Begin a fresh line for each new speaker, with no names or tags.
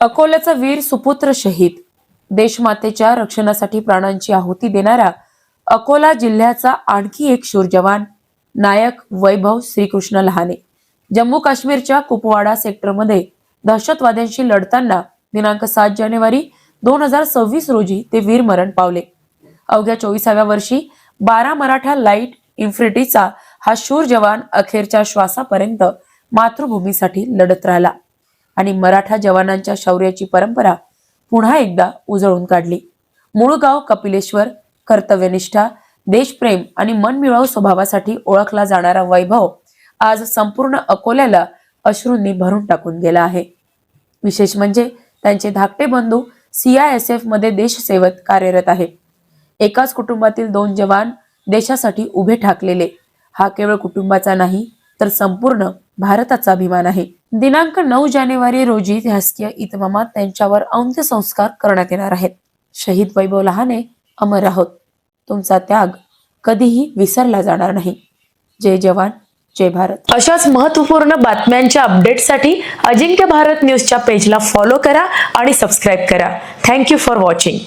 अकोल्याचा वीर सुपुत्र शहीद, देशमातेच्या रक्षणासाठी प्राणांची आहुती देणारा अकोला जिल्ह्याचा आणखी एक शूर जवान नायक वैभव श्रीकृष्ण लहाने जम्मू काश्मीरच्या कुपवाडा सेक्टरमध्ये दहशतवाद्यांशी लढताना दिनांक 7 जानेवारी 2026 रोजी ते वीरमरण पावले. अवघ्या 24व्या वर्षी 12 मराठा लाईट इन्फंट्रीचा हा शूर जवान अखेरच्या श्वासापर्यंत मातृभूमीसाठी लढत राहिला आणि मराठा जवानांच्या शौर्याची परंपरा पुन्हा एकदा उजळून काढली. मूळ गाव कपिलेश्वर, कर्तव्यनिष्ठा, देशप्रेम आणि मनमिळावू स्वभावासाठी ओळखला जाणारा वैभव आज संपूर्ण अकोल्याला अश्रूंनी भरून टाकून गेला आहे. विशेष म्हणजे त्यांचे धाकटे बंधू CISF मध्ये देशसेवेत कार्यरत आहे. एकाच कुटुंबातील 2 जवान देशासाठी उभे ठाकलेले हा केवळ कुटुंबाचा नाही तर संपूर्ण भारताचा अभिमान आहे. दिनांक 9 जानेवारी रोजी शासकीय इतमामात त्यांच्यावर अंत्यसंस्कार करण्यात येणार आहेत. शहीद वैभव लहाने अमर आहोत. तुमचा त्याग कधीही विसरला जाणार नाही. जय जवान, जय भारत. अशाच महत्त्वपूर्ण बातम्यांच्या अपडेटसाठी अजिंक्य भारत न्यूजच्या पेजला फॉलो करा आणि सबस्क्राईब करा. Thank you for watching.